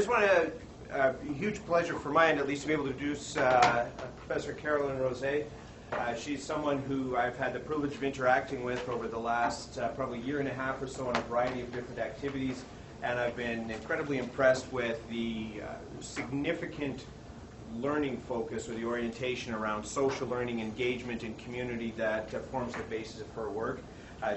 I just want to, a huge pleasure for my end at least, to be able to introduce Professor Carolyn Rose. She's someone who I've had the privilege of interacting with over the last probably year and a half or so on a variety of different activities, and I've been incredibly impressed with the significant learning focus or the orientation around social learning, engagement, and community that forms the basis of her work.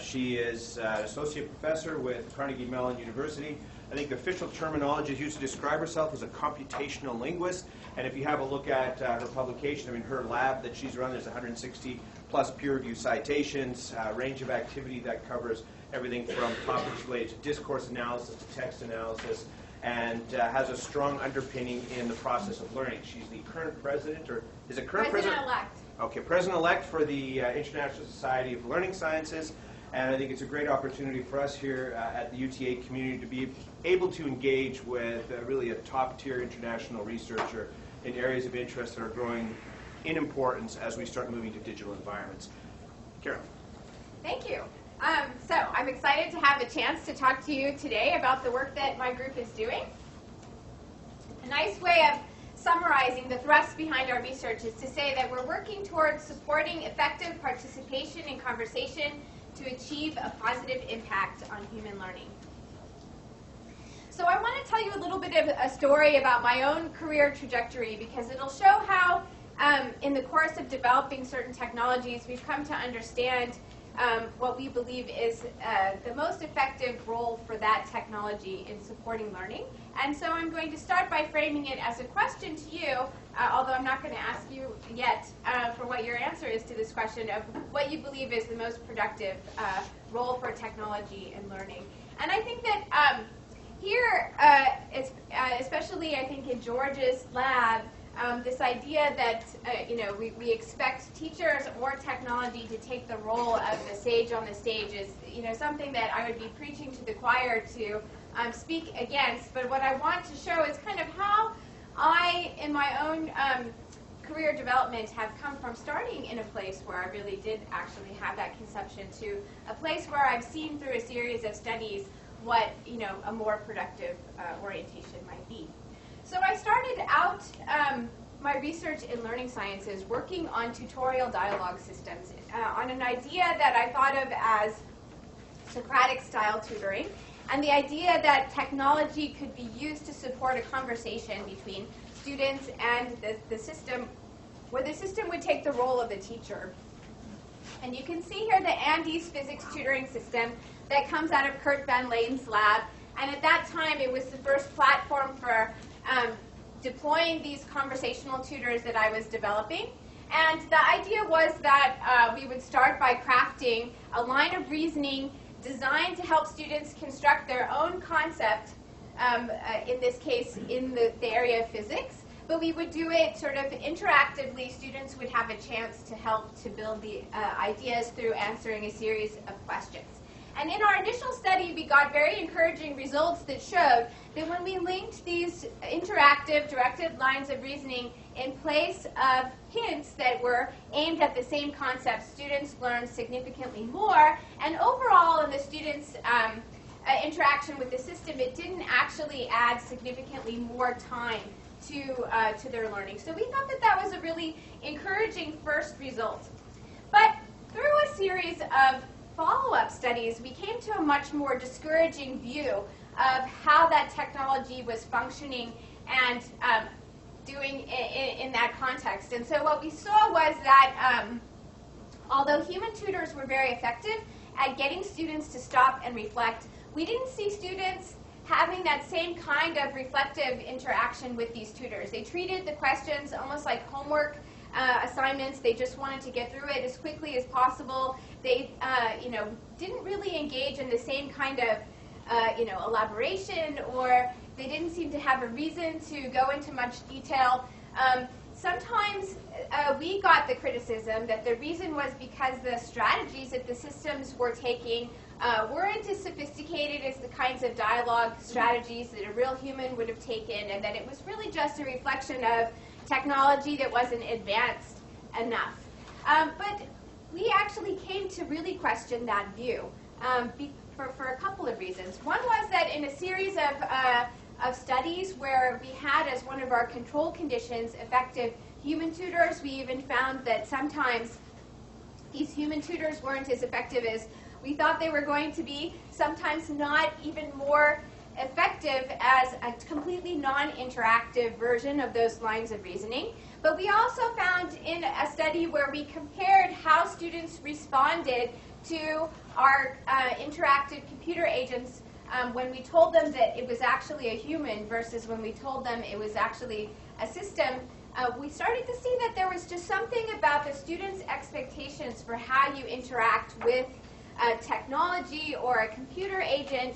She is an associate professor with Carnegie Mellon University. I think the official terminology used to describe herself as a computational linguist, and if you have a look at her publication, I mean, her lab that she's run, there's 160 plus peer-reviewed citations, a range of activity that covers everything from topics related to discourse analysis to text analysis, and has a strong underpinning in the process of learning. She's the current president, or is it current president? President-elect. Okay, president-elect for the International Society of Learning Sciences. And I think it's a great opportunity for us here at the UTA community to be able to engage with really a top-tier international researcher in areas of interest that are growing in importance as we start moving to digital environments. Carol. Thank you. So I'm excited to have a chance to talk to you today about the work that my group is doing. A nice way of summarizing the thrust behind our research is to say that we're working towards supporting effective participation in conversation to achieve a positive impact on human learning. So I want to tell you a little bit of a story about my own career trajectory, because it'll show how in the course of developing certain technologies we've come to understand what we believe is the most effective role for that technology in supporting learning. And so I'm going to start by framing it as a question to you, although I'm not going to ask you yet for what your answer is to this question of what you believe is the most productive role for technology in learning. And I think that here, especially I think in George's lab, this idea that we expect teachers or technology to take the role of the sage on the stage is something that I would be preaching to the choir to speak against. But what I want to show is kind of how I, in my own career development, have come from starting in a place where I really did actually have that conception to a place where I've seen through a series of studies what a more productive orientation might be. So I started out my research in learning sciences working on tutorial dialogue systems on an idea that I thought of as Socratic-style tutoring, and the idea that technology could be used to support a conversation between students and the system, where the system would take the role of the teacher. And you can see here the Andes physics tutoring system that comes out of Kurt Van Lane's lab, and at that time it was the first platform for deploying these conversational tutors that I was developing. And the idea was that we would start by crafting a line of reasoning designed to help students construct their own concept, in this case in the area of physics, but we would do it sort of interactively. Students would have a chance to help to build the ideas through answering a series of questions. And in our initial study, we got very encouraging results that showed that when we linked these interactive, directed lines of reasoning in place of hints that were aimed at the same concept, students learned significantly more. And overall, in the students' interaction with the system, it didn't actually add significantly more time to their learning. So we thought that that was a really encouraging first result. But through a series of follow-up studies, we came to a much more discouraging view of how that technology was functioning and doing in that context. And so what we saw was that although human tutors were very effective at getting students to stop and reflect, we didn't see students having that same kind of reflective interaction with these tutors. They treated the questions almost like homework assignments. They just wanted to get through it as quickly as possible. They, didn't really engage in the same kind of, elaboration, or they didn't seem to have a reason to go into much detail. Sometimes we got the criticism that the reason was because the strategies that the systems were taking weren't as sophisticated as the kinds of dialogue strategies that a real human would have taken, and that it was really just a reflection of technology that wasn't advanced enough. But we actually came to really question that view for a couple of reasons. One was that in a series of of studies where we had as one of our control conditions effective human tutors. We even found that sometimes these human tutors weren't as effective as we thought they were going to be, sometimes not even more effective as a completely non-interactive version of those lines of reasoning. But we also found in a study where we compared how students responded to our interactive computer agents when we told them that it was actually a human versus when we told them it was actually a system, we started to see that there was just something about the students' expectations for how you interact with technology or a computer agent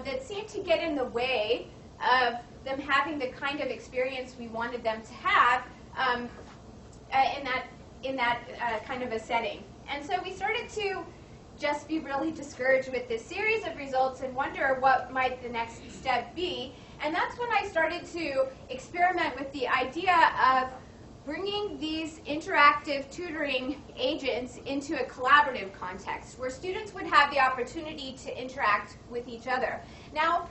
that seemed to get in the way of them having the kind of experience we wanted them to have in that kind of a setting. And so we started to just be really discouraged with this series of results and wonder what might the next step be. And that's when I started to experiment with the idea of bringing these interactive tutoring agents into a collaborative context where students would have the opportunity to interact with each other. Now,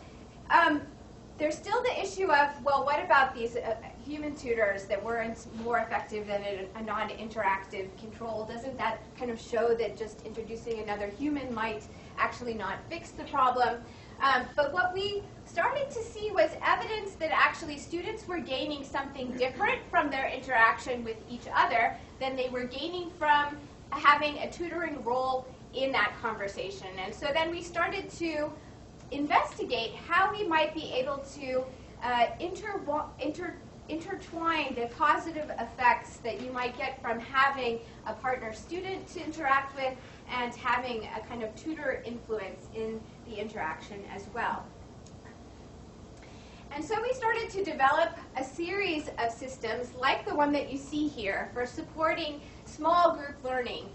there's still the issue of, well, what about these human tutors that weren't more effective than a non-interactive control? Doesn't that kind of show that just introducing another human might actually not fix the problem? But what we started to see was evidence that actually students were gaining something different from their interaction with each other than they were gaining from having a tutoring role in that conversation. And so then we started to investigate how we might be able to intertwine the positive effects that you might get from having a partner student to interact with and having a kind of tutor influence in the interaction as well. And so we started to develop a series of systems like the one that you see here for supporting small group learning.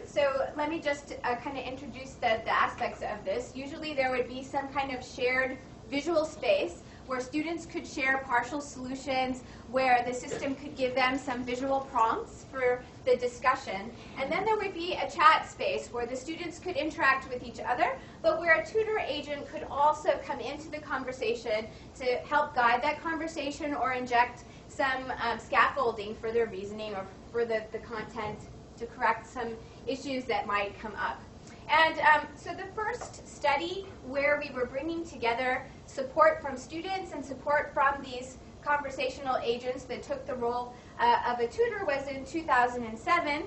So let me just kind of introduce the aspects of this. Usually there would be some kind of shared visual space where students could share partial solutions, where the system could give them some visual prompts for the discussion. And then there would be a chat space where the students could interact with each other, but where a tutor agent could also come into the conversation to help guide that conversation or inject some scaffolding for their reasoning or for the content to correct some issues that might come up. And so the first study where we were bringing together support from students and support from these conversational agents that took the role of a tutor was in 2007.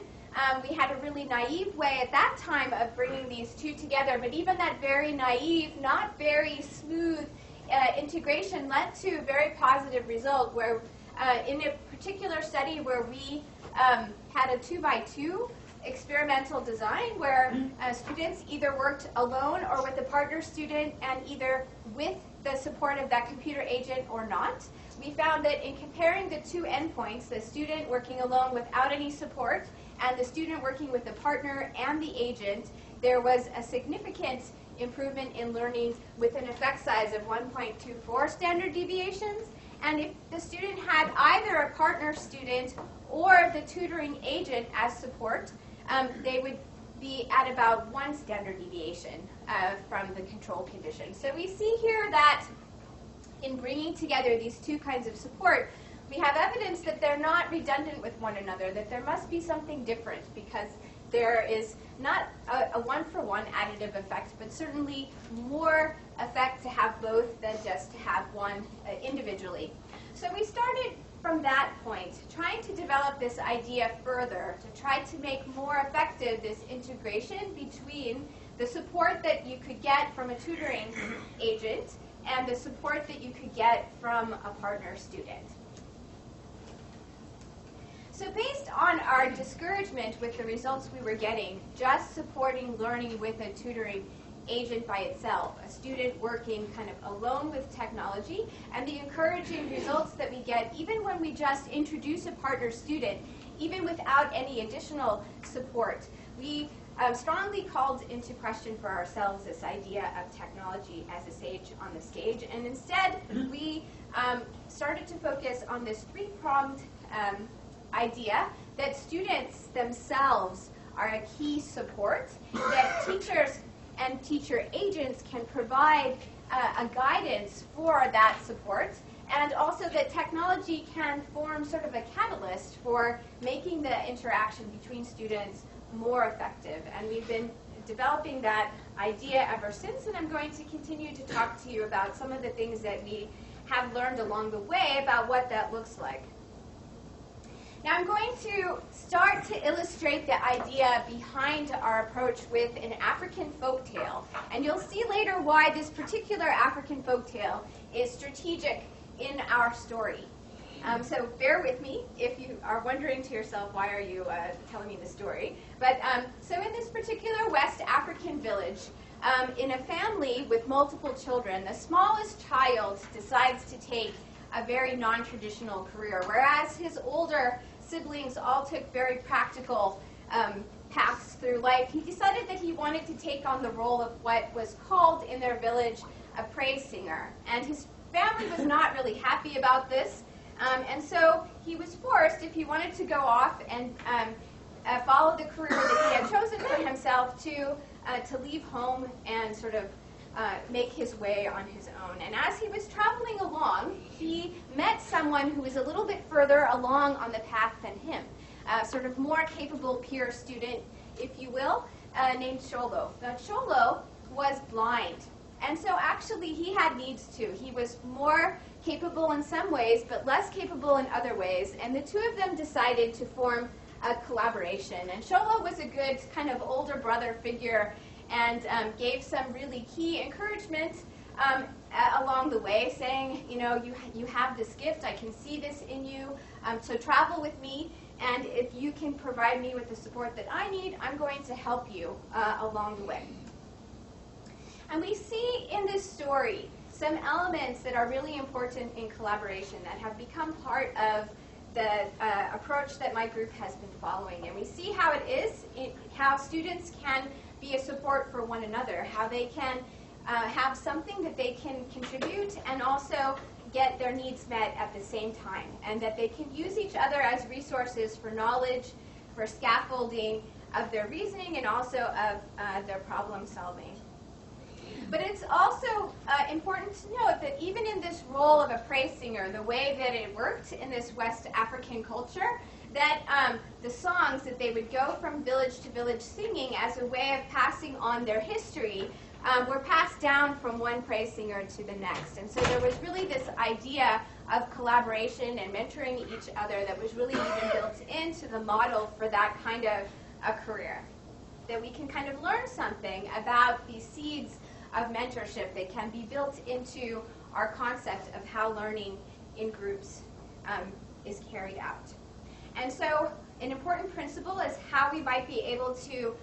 We had a really naive way at that time of bringing these two together, but even that very naive, not very smooth integration led to a very positive result where in a particular study where we had a 2x2 experimental design where students either worked alone or with a partner student and either with the support of that computer agent or not. We found that in comparing the two endpoints, the student working alone without any support and the student working with the partner and the agent, there was a significant improvement in learning with an effect size of 1.24 standard deviations. And if the student had either a partner student or the tutoring agent as support, they would be at about 1 standard deviation from the control condition. So we see here that in bringing together these two kinds of support, we have evidence that they're not redundant with one another, that there must be something different because there is not a one-for-one additive effect, but certainly more effect to have both than just to have one individually. So we started from that point, trying to develop this idea further, to try to make more effective this integration between the support that you could get from a tutoring agent and the support that you could get from a partner student. So based on our discouragement with the results we were getting, just supporting learning with a tutoring agent by itself, a student working kind of alone with technology, and the encouraging results that we get even when we just introduce a partner student, even without any additional support, we strongly called into question for ourselves this idea of technology as a sage on the stage, and instead we started to focus on this three-pronged idea that students themselves are a key support, that teachers and teacher agents can provide a guidance for that support, and also that technology can form sort of a catalyst for making the interaction between students more effective. And we've been developing that idea ever since, and I'm going to continue to talk to you about some of the things that we have learned along the way about what that looks like. Now I'm going to start to illustrate the idea behind our approach with an African folktale, and you'll see later why this particular African folktale is strategic in our story. So bear with me if you are wondering to yourself, why are you telling me the story? But so in this particular West African village, in a family with multiple children, the smallest child decides to take a very non-traditional career, whereas his older siblings all took very practical paths through life. He decided that he wanted to take on the role of what was called in their village a praise singer. And his family was not really happy about this. And so he was forced, if he wanted to go off and follow the career that he had chosen for himself, to leave home and sort of make his way on his own. And as he was traveling along, he met someone who was a little bit further along on the path than him, a sort of more capable peer student, if you will, named Sholo. Now, Sholo was blind. And so actually he had needs too. He was more capable in some ways, but less capable in other ways. And the two of them decided to form a collaboration. And Sholo was a good kind of older brother figure and gave some really key encouragement along the way, saying, you know, you have this gift. I can see this in you. So travel with me. And if you can provide me with the support that I need, I'm going to help you along the way. And we see in this story some elements that are really important in collaboration that have become part of the approach that my group has been following. And we see how it is, how students can be a support for one another, how they can have something that they can contribute and also get their needs met at the same time, and that they can use each other as resources for knowledge, for scaffolding of their reasoning, and also of their problem solving. But it's also important to note that even in this role of a praise singer, the way that it worked in this West African culture, that the songs that they would go from village to village singing as a way of passing on their history were passed down from one praise singer to the next. And so there was really this idea of collaboration and mentoring each other that was really even built into the model for that kind of a career. That we can kind of learn something about these seeds of mentorship that can be built into our concept of how learning in groups is carried out. And so an important principle is how we might be able to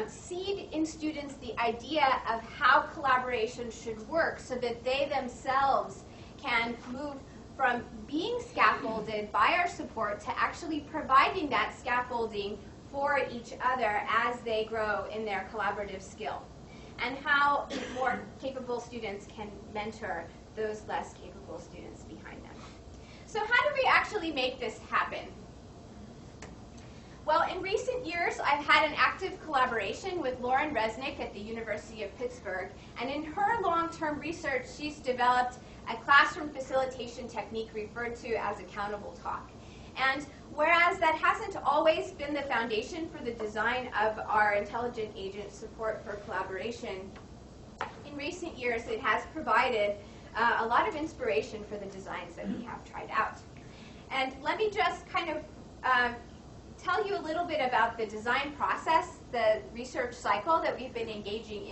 seed in students the idea of how collaboration should work so that they themselves can move from being scaffolded by our support to actually providing that scaffolding for each other as they grow in their collaborative skill, and how more capable students can mentor those less capable students behind them. So how do we actually make this happen? Well, in recent years, I've had an active collaboration with Lauren Resnick at the University of Pittsburgh, and in her long-term research, she's developed a classroom facilitation technique referred to as accountable talk. And whereas that hasn't always been the foundation for the design of our intelligent agent support for collaboration, in recent years it has provided a lot of inspiration for the designs that we have tried out. And let me just kind of tell you a little bit about the design process, the research cycle that we've been engaging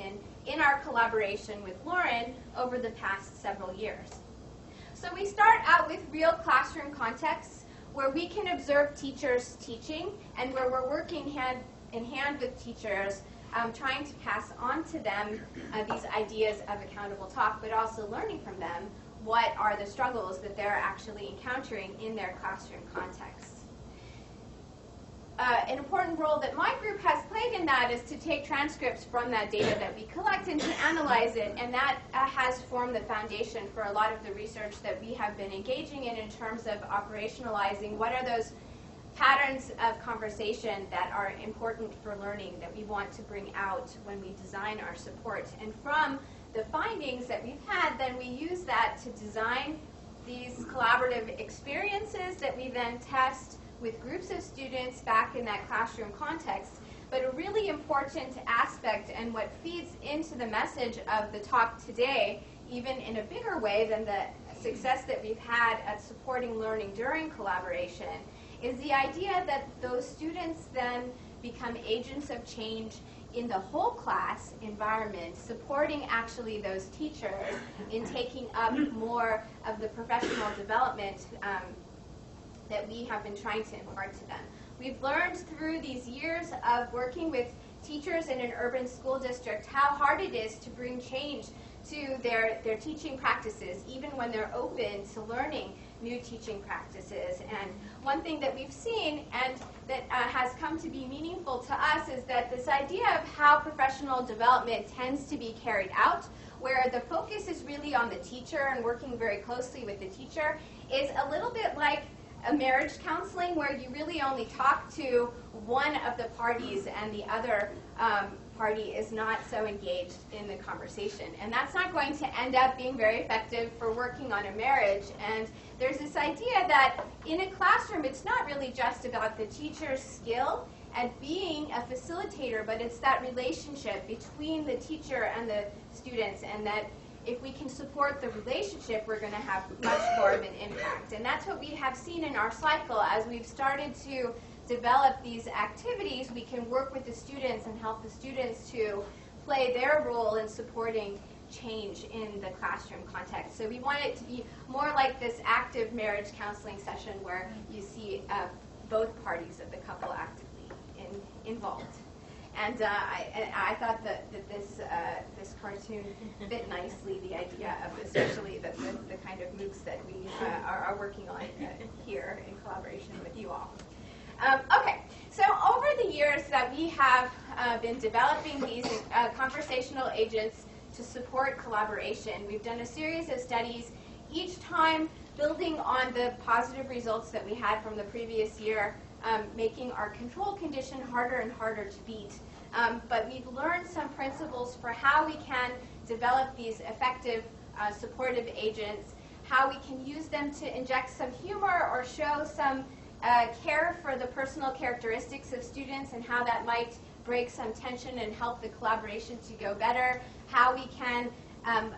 in our collaboration with Lauren over the past several years. So we start out with real classroom contexts where we can observe teachers teaching and where we're working hand in hand with teachers trying to pass on to them these ideas of accountable talk, but also learning from them what are the struggles that they're actually encountering in their classroom context. An important role that my group has played in that is to take transcripts from that data that we collect and to analyze it, and that has formed the foundation for a lot of the research that we have been engaging in terms of operationalizing what are those patterns of conversation that are important for learning that we want to bring out when we design our support. And from the findings that we've had, then we use that to design these collaborative experiences that we then test with groups of students back in that classroom context. But a really important aspect, and what feeds into the message of the talk today, even in a bigger way than the success that we've had at supporting learning during collaboration, is the idea that those students then become agents of change in the whole class environment, supporting actually those teachers in taking up more of the professional development that we have been trying to impart to them. We've learned through these years of working with teachers in an urban school district how hard it is to bring change to their teaching practices, even when they're open to learning new teaching practices. And one thing that we've seen and that has come to be meaningful to us is that this idea of how professional development tends to be carried out, where the focus is really on the teacher and working very closely with the teacher, is a little bit like a marriage counseling where you really only talk to one of the parties and the other party is not so engaged in the conversation. And that's not going to end up being very effective for working on a marriage. And there's this idea that in a classroom, it's not really just about the teacher's skill at being a facilitator, but it's that relationship between the teacher and the students, and that if we can support the relationship, we're going to have much more of an impact. And that's what we have seen in our cycle. As we've started to develop these activities, we can work with the students and help the students to play their role in supporting change in the classroom context. So we want it to be more like this active marriage counseling session where you see both parties of the couple actively involved. And I thought that this cartoon fit nicely the idea of especially the kind of MOOCs that we are working on here in collaboration with you all. Okay, so over the years that we have been developing these conversational agents to support collaboration, we've done a series of studies, each time building on the positive results that we had from the previous year, making our control condition harder and harder to beat. But we've learned some principles for how we can develop these effective supportive agents, how we can use them to inject some humor or show some care for the personal characteristics of students and how that might break some tension and help the collaboration to go better, how we can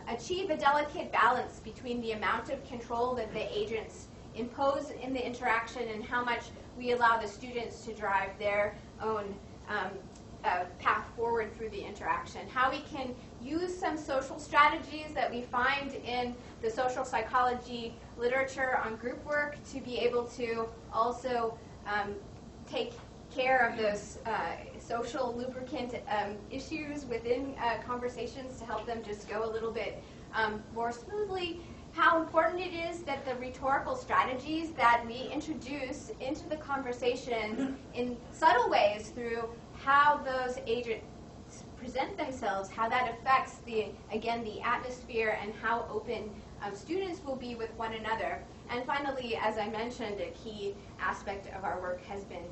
achieve a delicate balance between the amount of control that the agents impose in the interaction and how much we allow the students to drive their own path forward through the interaction, how we can use some social strategies that we find in the social psychology literature on group work to be able to also take care of those social lubricant issues within conversations to help them just go a little bit more smoothly. How important it is that the rhetorical strategies that we introduce into the conversation in subtle ways through how those agents present themselves, how that affects the atmosphere and how open students will be with one another. And finally, as I mentioned, a key aspect of our work has been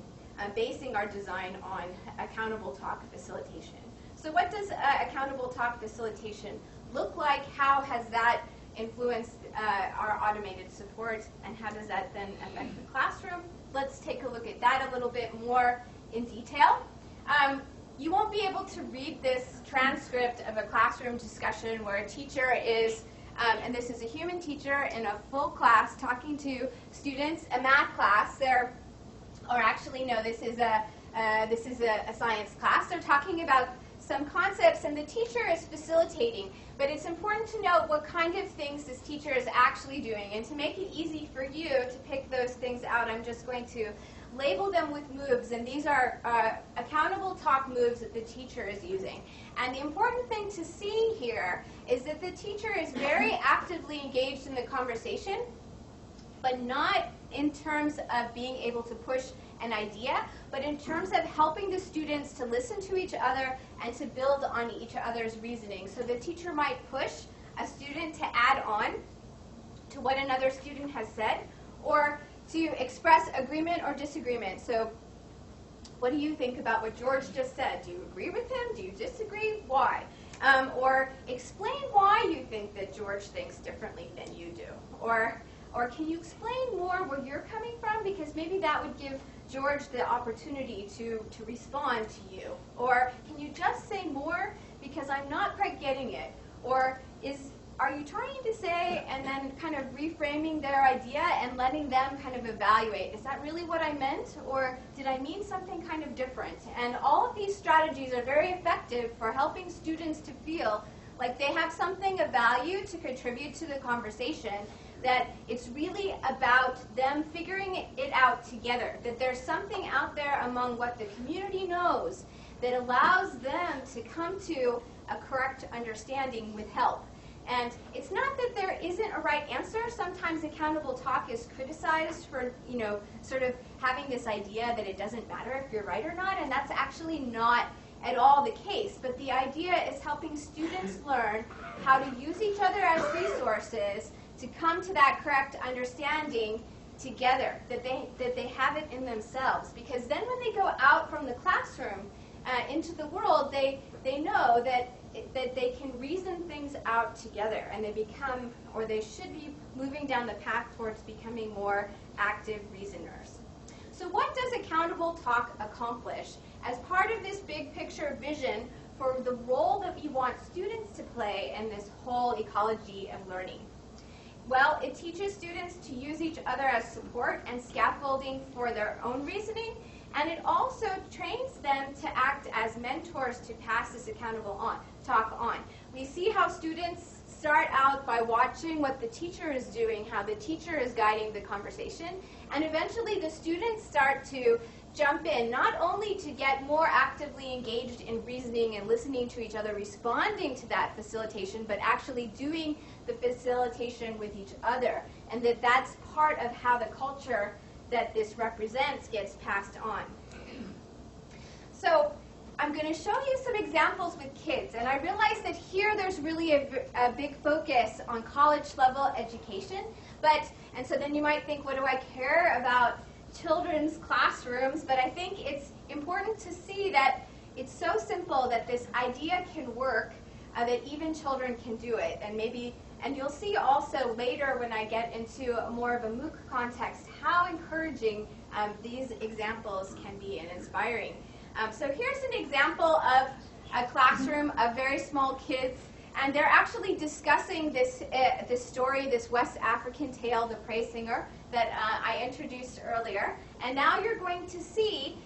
basing our design on accountable talk facilitation. So what does accountable talk facilitation look like? How has that influenced our automated support, and how does that then affect the classroom? Let's take a look at that a little bit more in detail. You won't be able to read this transcript of a classroom discussion where a teacher is, and this is a human teacher in a full class talking to students, a math class. This is a science class. They're talking about some concepts, and the teacher is facilitating. But it's important to note what kind of things this teacher is actually doing. And to make it easy for you to pick those things out, I'm just going to label them with moves. And these are accountable talk moves that the teacher is using. And the important thing to see here is that the teacher is very actively engaged in the conversation, but not in terms of being able to push an idea, but in terms of helping the students to listen to each other and to build on each other's reasoning. So the teacher might push a student to add on to what another student has said, or to express agreement or disagreement. So what do you think about what George just said? Do you agree with him? Do you disagree? Why? Or explain why you think that George thinks differently than you do. Or can you explain more where you're coming from? Because maybe that would give George the opportunity to respond to you. Or can you just say more because I'm not quite getting it? Or are you trying to say and then kind of reframing their idea and letting them kind of evaluate? Is that really what I meant? Or did I mean something kind of different? And all of these strategies are very effective for helping students to feel like they have something of value to contribute to the conversation, that it's really about them figuring it out together, that there's something out there among what the community knows that allows them to come to a correct understanding with help. And it's not that there isn't a right answer. Sometimes accountable talk is criticized for, sort of having this idea that it doesn't matter if you're right or not, and that's actually not at all the case. But the idea is helping students learn how to use each other as resources to come to that correct understanding together, that they have it in themselves. Because then when they go out from the classroom into the world, they know that they can reason things out together, and they become, or they should be moving down the path towards becoming more active reasoners. So what does accountable talk accomplish as part of this big picture vision for the role that we want students to play in this whole ecology of learning? Well, it teaches students to use each other as support and scaffolding for their own reasoning, and it also trains them to act as mentors to pass this accountable talk on. We see how students start out by watching what the teacher is doing, how the teacher is guiding the conversation, and eventually the students start to jump in, not only to get more actively engaged in reasoning and listening to each other, responding to that facilitation, but actually doing the facilitation with each other, and that's part of how the culture that this represents gets passed on. So I'm going to show you some examples with kids, and I realize that here there's really a big focus on college level education, and so then you might think, what do I care about children's classrooms? But I think it's important to see that it's so simple that this idea can work, that even children can do it. And you'll see also later when I get into more of a MOOC context how encouraging these examples can be and inspiring. So here's an example of a classroom of very small kids, and they're actually discussing this story, this West African tale, The Praise Singer, that I introduced earlier. And now you're going to see,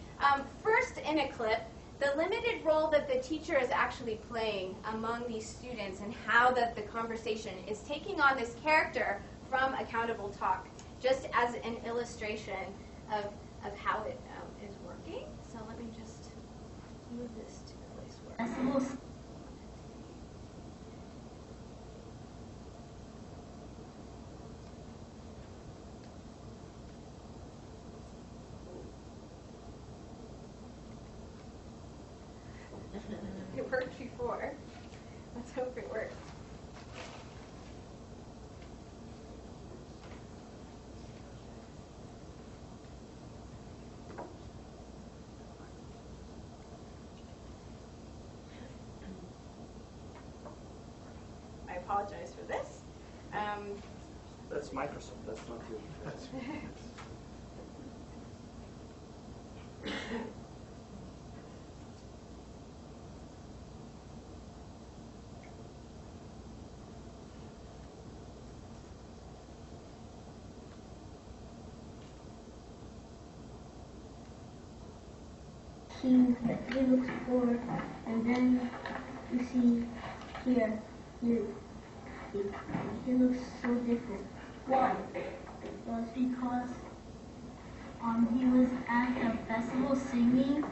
first in a clip, the limited role that the teacher is actually playing among these students and how that the conversation is taking on this character from accountable talk, just as an illustration of how it is working. So let me just move this to a place where... It worked before. Let's hope it works. I apologize for this. That's Microsoft. That's not you. He looks forward, and then you see here, he looks so different. Why? Well, it's because he was at the festival singing,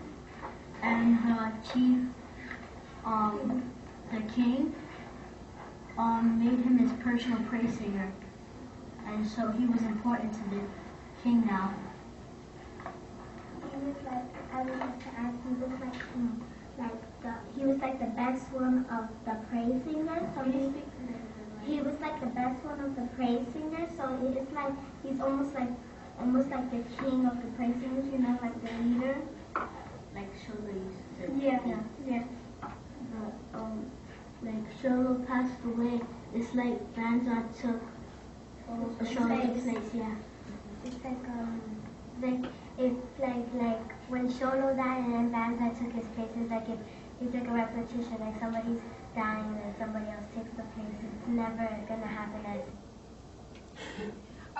and the chief, the king, made him his personal praise singer, and so he was important to the king now. He was like, I would like to add, he was he was like the best one of the praise singers. So he was like the best one of the praise singers. So it's like he's almost like the king of the praise singers. You know, like the leader. Like Shirley said. Yeah. like Sholo passed away, it's like Vanza took Sholo's place, yeah. It's like if like when Sholo died and then Vanza took his place, it's like if it's like a repetition, like somebody's dying and then somebody else takes the place. It's never gonna happen as.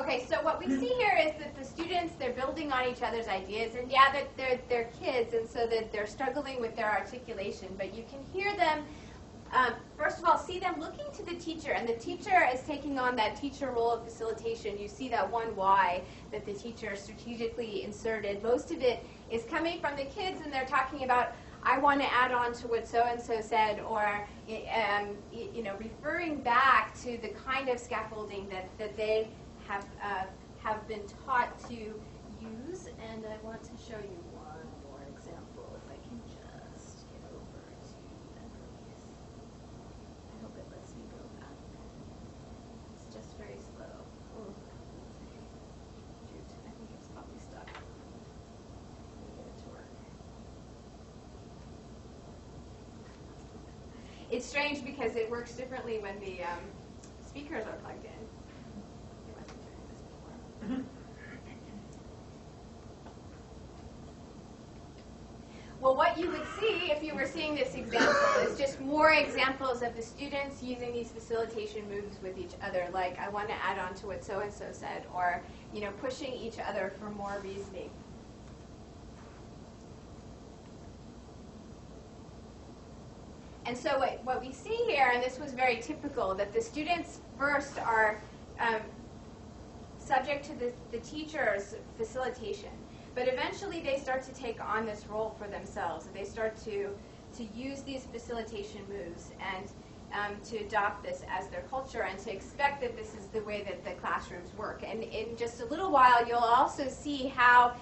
Okay, so what we see here is that the students, they're building on each other's ideas, and yeah, that they're kids, and so that they're struggling with their articulation, but you can hear them, first of all, see them looking to the teacher, and the teacher is taking on that teacher role of facilitation. You see that one why that the teacher strategically inserted. Most of it is coming from the kids, and they're talking about, I want to add on to what so-and-so said, or referring back to the kind of scaffolding that they have been taught to use. And I want to show you one more example, if I can just get over to that release. I hope it lets me go back. It's just very slow. Oh, shoot, I think it's probably stuck. Let me get it to work. It's strange because it works differently when the speakers are plugged in. You must have tried this before. Well, what you would see if you were seeing this example is just more examples of the students using these facilitation moves with each other, like I want to add on to what so-and-so said, or pushing each other for more reasoning. And so what we see here, and this was very typical, that the students first are subject to the teacher's facilitation. But eventually they start to take on this role for themselves. They start to use these facilitation moves and to adopt this as their culture and to expect that this is the way that the classrooms work. And in just a little while, you'll also see how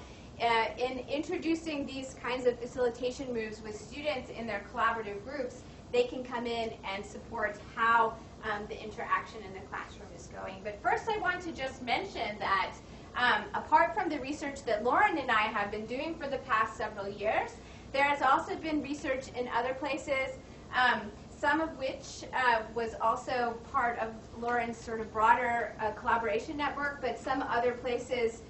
in introducing these kinds of facilitation moves with students in their collaborative groups, they can come in and support how the interaction in the classroom is going. But first I want to just mention that apart from the research that Lauren and I have been doing for the past several years, there has also been research in other places, some of which was also part of Lauren's sort of broader collaboration network, but some other places,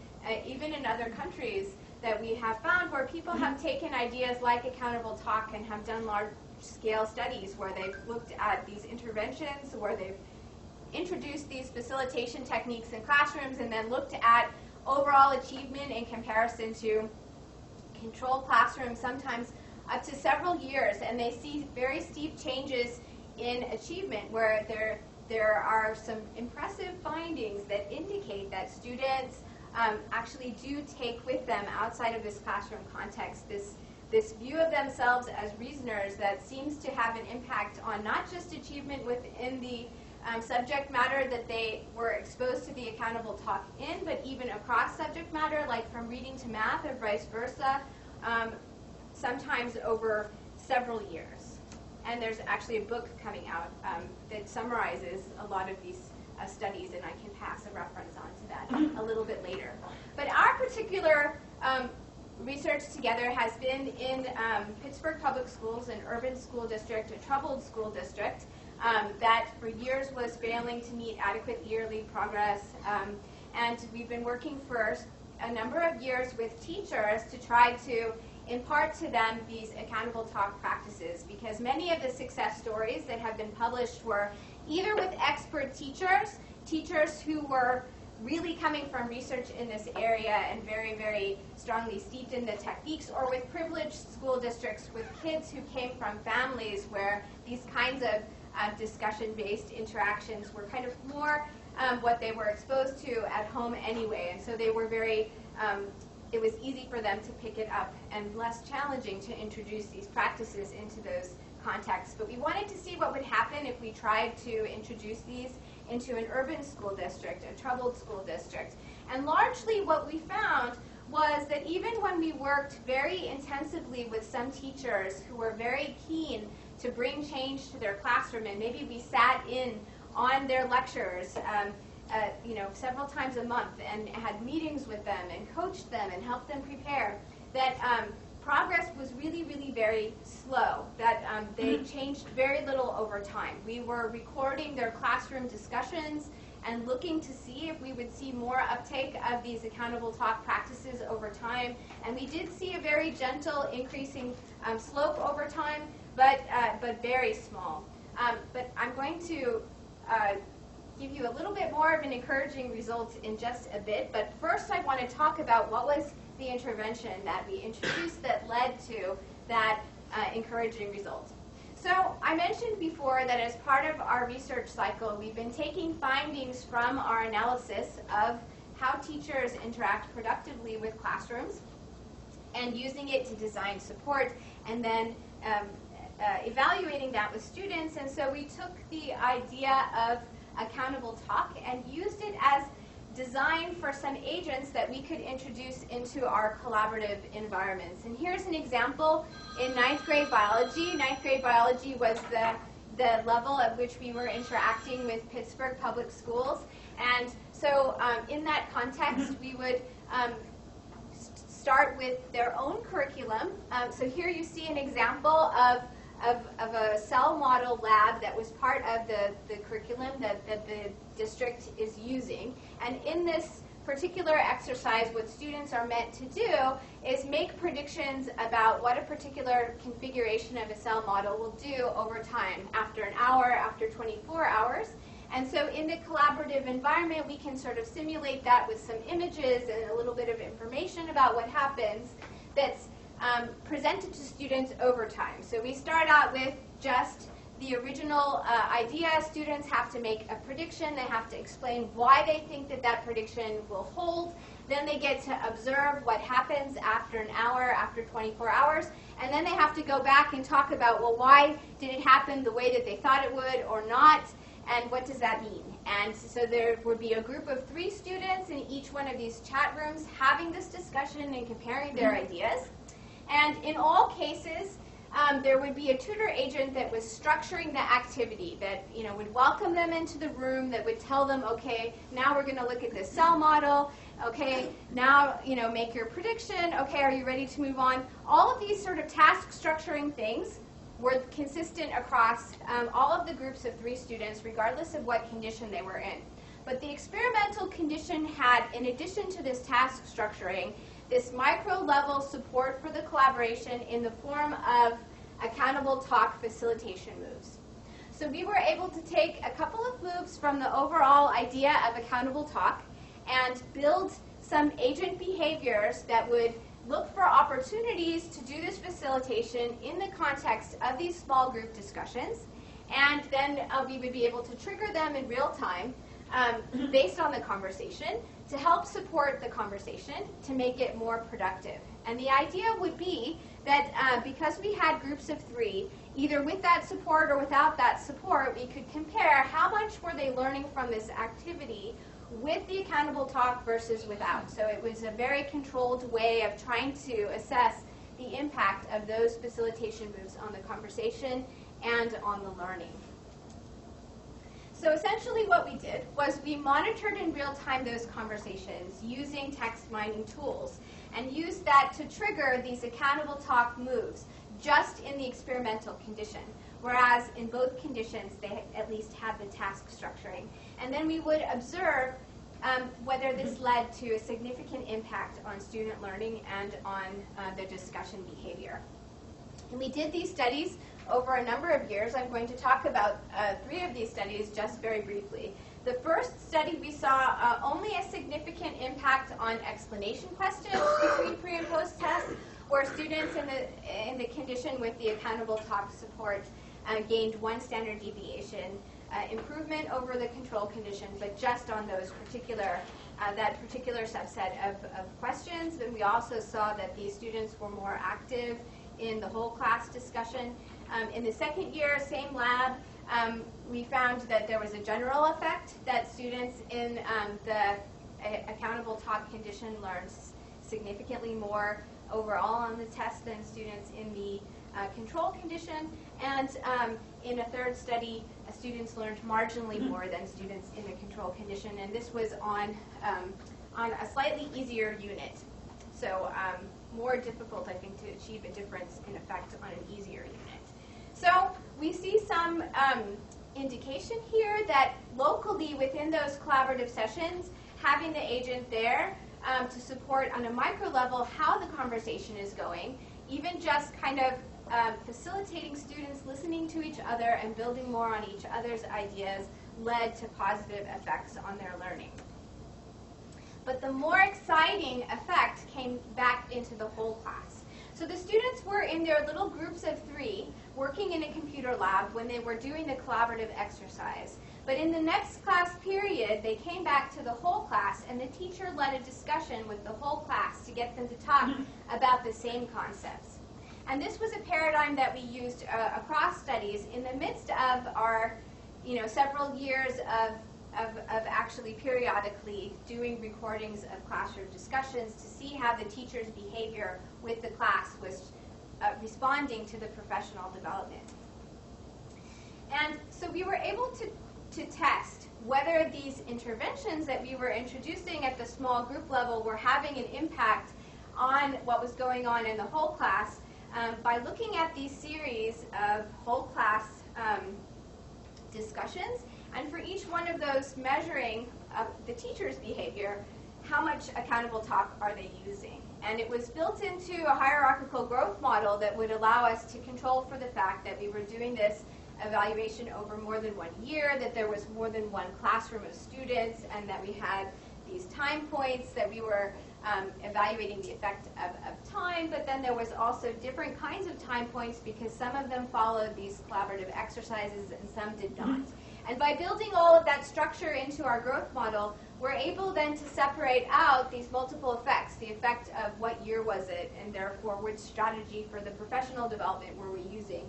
even in other countries, that we have found where people have taken ideas like accountable talk and have done large-scale studies where they've looked at these interventions, where they've introduced these facilitation techniques in classrooms and then looked at overall achievement in comparison to control classrooms, sometimes up to several years, and they see very steep changes in achievement where there are some impressive findings that indicate that students actually do take with them outside of this classroom context this view of themselves as reasoners that seems to have an impact on not just achievement within the subject matter that they were exposed to the accountable talk in, but even across subject matter, like from reading to math or vice versa, sometimes over several years. And there's actually a book coming out that summarizes a lot of these studies, and I can pass a reference on to that a little bit later. But our particular research together has been in Pittsburgh Public Schools, an urban school district, a troubled school district, that for years was failing to meet adequate yearly progress. And we've been working for a number of years with teachers to try to impart to them these accountable talk practices, because many of the success stories that have been published were either with expert teachers who were really coming from research in this area and very, very strongly steeped in the techniques, or with privileged school districts with kids who came from families where these kinds of discussion-based interactions were kind of more what they were exposed to at home anyway, and so they were very, it was easy for them to pick it up and less challenging to introduce these practices into those contexts. But we wanted to see what would happen if we tried to introduce these into an urban school district, a troubled school district. And largely what we found was that even when we worked very intensively with some teachers who were very keen to bring change to their classroom, and maybe we sat in on their lectures several times a month and had meetings with them and coached them and helped them prepare, that progress was really, really very slow, that they changed very little over time. We were recording their classroom discussions and looking to see if we would see more uptake of these accountable talk practices over time. And we did see a very gentle increasing slope over time, but very small. But I'm going to give you a little bit more of an encouraging result in just a bit. But first I want to talk about what was the intervention that we introduced that led to that encouraging result. So I mentioned before that as part of our research cycle, we've been taking findings from our analysis of how teachers interact productively with classrooms and using it to design support, and then evaluating that with students. And so we took the idea of accountable talk and used it as design for some agents that we could introduce into our collaborative environments. And here's an example in 9th grade biology. 9th grade biology was the level at which we were interacting with Pittsburgh Public Schools. And so in that context, we would start with their own curriculum. So here you see an example of a cell model lab that was part of the curriculum that the district is using. And in this particular exercise, what students are meant to do is make predictions about what a particular configuration of a cell model will do over time, after an hour, after 24 hours. And so in the collaborative environment, we can sort of simulate that with some images and a little bit of information about what happens that's presented to students over time. So we start out with just the original idea. Students have to make a prediction. They have to explain why they think that that prediction will hold. Then they get to observe what happens after an hour, after 24 hours. And then they have to go back and talk about, well, why did it happen the way that they thought it would or not? And what does that mean? And so there would be a group of 3 students in each one of these chat rooms having this discussion and comparing their ideas. And in all cases, there would be a tutor agent that was structuring the activity, that would welcome them into the room, that would tell them, okay, now we're going to look at this cell model. Okay, now make your prediction. Okay, are you ready to move on? All of these sort of task structuring things were consistent across all of the groups of 3 students, regardless of what condition they were in. But the experimental condition had, in addition to this task structuring, this micro-level support for the collaboration in the form of accountable talk facilitation moves. So we were able to take a couple of moves from the overall idea of accountable talk and build some agent behaviors that would look for opportunities to do this facilitation in the context of these small group discussions. And then we would be able to trigger them in real time based on the conversation to help support the conversation to make it more productive. And the idea would be that because we had groups of 3, either with that support or without that support, we could compare how much were they learning from this activity with the accountable talk versus without. So it was a very controlled way of trying to assess the impact of those facilitation moves on the conversation and on the learning. So essentially what we did was we monitored in real time those conversations using text mining tools and used that to trigger these accountable talk moves just in the experimental condition, whereas in both conditions they at least had the task structuring. And then we would observe whether this led to a significant impact on student learning and on their discussion behavior. And we did these studies over a number of years. I'm going to talk about 3 of these studies just very briefly. The first study, we saw only a significant impact on explanation questions between pre and post tests, where students in the condition with the accountable talk support gained 1 standard deviation improvement over the control condition, but just on those that particular subset of questions. And we also saw that these students were more active in the whole class discussion. In the second year, same lab, we found that there was a general effect, that students in the accountable talk condition learned significantly more overall on the test than students in the control condition. And in a third study, students learned marginally more than students in the control condition, and this was on a slightly easier unit. So more difficult, I think, to achieve a difference in effect on an easier unit. So we see some indication here that locally within those collaborative sessions, having the agent there to support on a micro level how the conversation is going, even just kind of facilitating students listening to each other and building more on each other's ideas led to positive effects on their learning. But the more exciting effect came back into the whole class. So the students were in their little groups of 3 working in a computer lab when they were doing the collaborative exercise. But in the next class period, they came back to the whole class, and the teacher led a discussion with the whole class to get them to talk about the same concepts. And this was a paradigm that we used across studies in the midst of our several years of actually periodically doing recordings of classroom discussions to see how the teacher's behavior with the class was responding to the professional development. And so we were able to test whether these interventions that we were introducing at the small group level were having an impact on what was going on in the whole class by looking at these series of whole class discussions, and for each one of those measuring the teacher's behavior, how much accountable talk are they using. And it was built into a hierarchical growth model that would allow us to control for the fact that we were doing this evaluation over more than 1 year, that there was more than one classroom of students, and that we had these time points that we were evaluating the effect of time, but then there was also different kinds of time points because some of them followed these collaborative exercises and some did not. And by building all of that structure into our growth model, we're able then to separate out these multiple effects, the effect of what year was it, and therefore which strategy for the professional development were we using,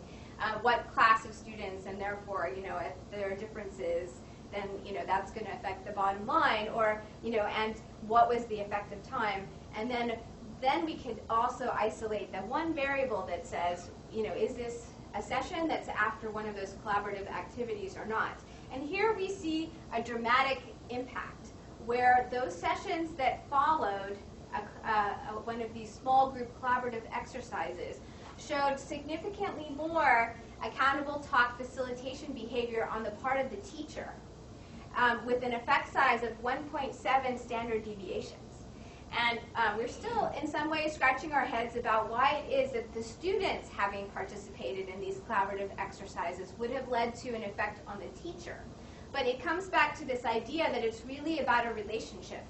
what class of students, and therefore, if there are differences, then, that's going to affect the bottom line, or, and what was the effect of time. And then we could also isolate that one variable that says, is this a session that's after one of those collaborative activities or not? And here we see a dramatic impact where those sessions that followed one of these small group collaborative exercises showed significantly more accountable talk facilitation behavior on the part of the teacher with an effect size of 1.7 standard deviations. And we're still, in some ways, scratching our heads about why it is that the students having participated in these collaborative exercises would have led to an effect on the teacher. But it comes back to this idea that it's really about a relationship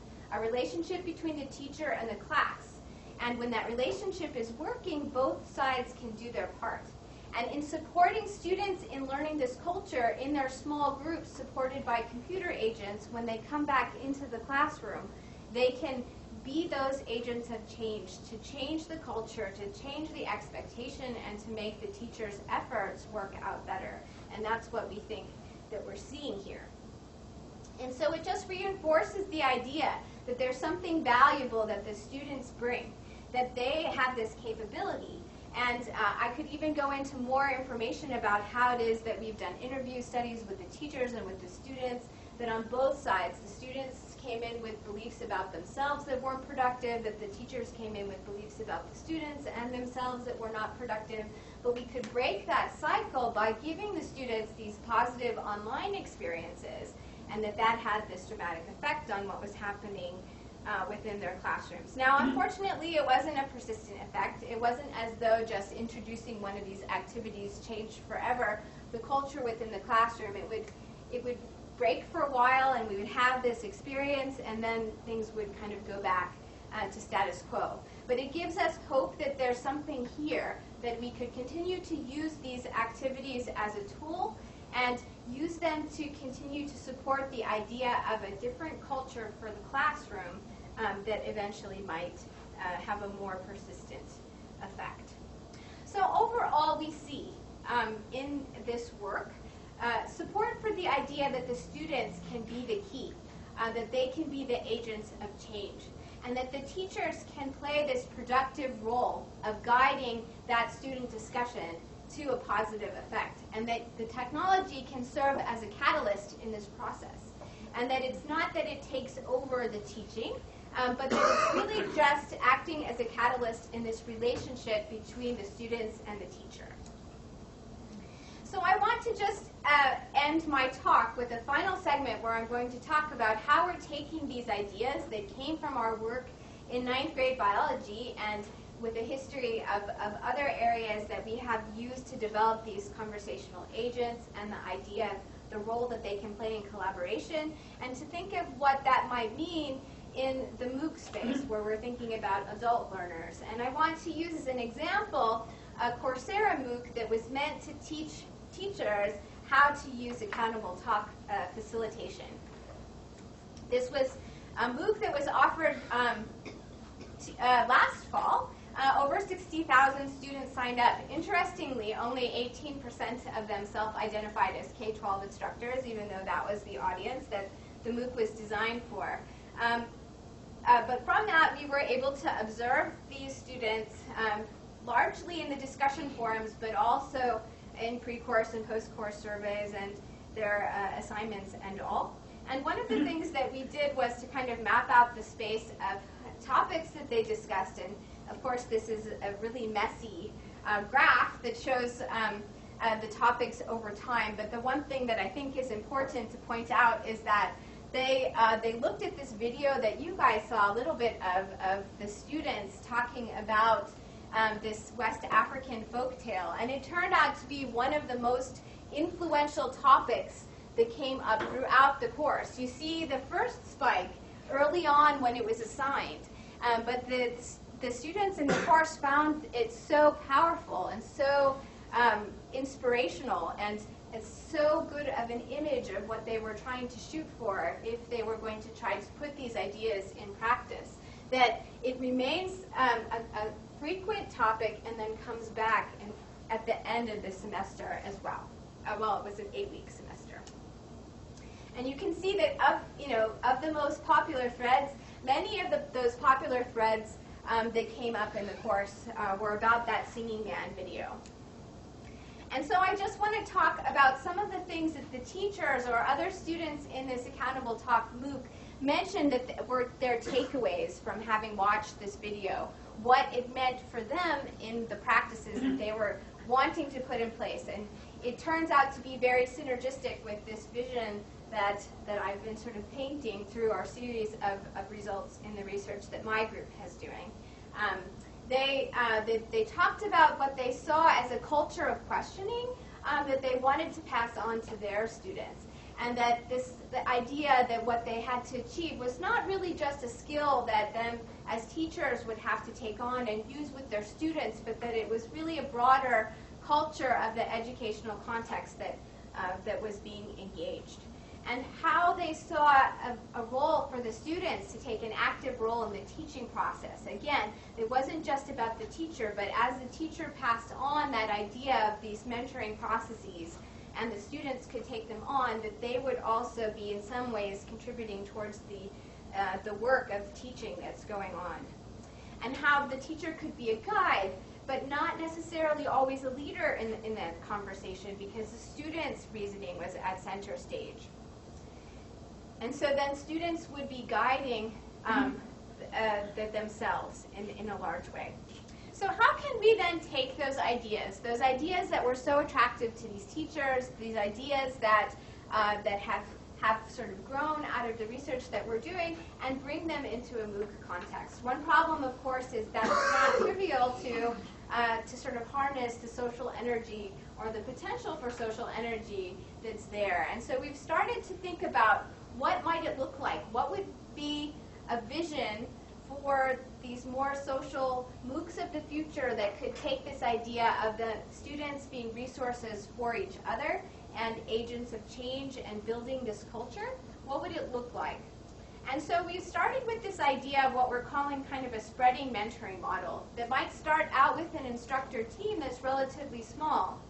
between the teacher and the class. And when that relationship is working, both sides can do their part. And in supporting students in learning this culture in their small groups supported by computer agents, when they come back into the classroom, they can be those agents of change, to change the culture, to change the expectation, and to make the teacher's efforts work out better. And that's what we think that we're seeing here. And so it just reinforces the idea that there's something valuable that the students bring, that they have this capability. And I could even go into more information about how it is that we've done interview studies with the teachers and with the students, that on both sides, the students came in with beliefs about themselves that weren't productive, that the teachers came in with beliefs about the students and themselves that were not productive. But we could break that cycle by giving the students these positive online experiences, and that had this dramatic effect on what was happening within their classrooms. Now, unfortunately, it wasn't a persistent effect. It wasn't as though just introducing one of these activities changed forever the culture within the classroom. It would break for a while, and we would have this experience, and then things would kind of go back to status quo. But it gives us hope that there's something here, that we could continue to use these activities as a tool and use them to continue to support the idea of a different culture for the classroom that eventually might have a more persistent effect. So overall, we see in this work support for the idea that the students can be the key, that they can be the agents of change, and that the teachers can play this productive role of guiding that student discussion to a positive effect, and that the technology can serve as a catalyst in this process, and that it's not that it takes over the teaching, but that it's really just acting as a catalyst in this relationship between the students and the teacher. So I want to just end my talk with a final segment where I'm going to talk about how we're taking these ideas that came from our work in 9th grade biology and with a history of other areas that we have used to develop these conversational agents and the idea, the role that they can play in collaboration, and to think of what that might mean in the MOOC space where we're thinking about adult learners. And I want to use as an example a Coursera MOOC that was meant to teach teachers how to use accountable talk facilitation. This was a MOOC that was offered last fall. Over 60,000 students signed up. Interestingly, only 18% of them self-identified as K-12 instructors, even though that was the audience that the MOOC was designed for. But from that, we were able to observe these students largely in the discussion forums, but also in pre-course and post-course surveys and their assignments and all. And one of the things that we did was to kind of map out the space of topics that they discussed. And of course, this is a really messy graph that shows the topics over time. But the one thing that I think is important to point out is that they looked at this video that you guys saw a little bit of the students talking about this West African folktale. And it turned out to be one of the most influential topics that came up throughout the course. You see the first spike early on when it was assigned, but the students in the course found it so powerful and so inspirational, and it's so good of an image of what they were trying to shoot for if they were going to try to put these ideas in practice, that it remains a frequent topic and then comes back at the end of the semester as well. Well, it was an 8-week semester. And you can see that of the most popular threads, many of those popular threads that came up in the course were about that Singing Man video. And so I just want to talk about some of the things that the teachers or other students in this Accountable Talk MOOC mentioned that were their takeaways from having watched this video, what it meant for them in the practices that they were wanting to put in place. And it turns out to be very synergistic with this vision that I've been sort of painting through our series of results in the research that my group has doing. They talked about what they saw as a culture of questioning that they wanted to pass on to their students, and that the idea that what they had to achieve was not really just a skill that them as teachers would have to take on and use with their students, but that it was really a broader culture of the educational context that was being engaged. And how they saw a role for the students to take an active role in the teaching process. Again, it wasn't just about the teacher, but as the teacher passed on that idea of these mentoring processes, and the students could take them on, that they would also be in some ways contributing towards the work of teaching that's going on. And how the teacher could be a guide, but not necessarily always a leader in that conversation, because the students' reasoning was at center stage. And so then students would be guiding themselves in a large way. So how can we then take those ideas that were so attractive to these teachers, these ideas that have sort of grown out of the research that we're doing, and bring them into a MOOC context? One problem, of course, is that it's not trivial to sort of harness the social energy or the potential for social energy that's there. And so we've started to think about what might it look like? What would be a vision for these more social MOOCs of the future that could take this idea of the students being resources for each other and agents of change and building this culture? What would it look like? And so we started with this idea of what we're calling kind of a spreading mentoring model that might start out with an instructor team that's relatively small.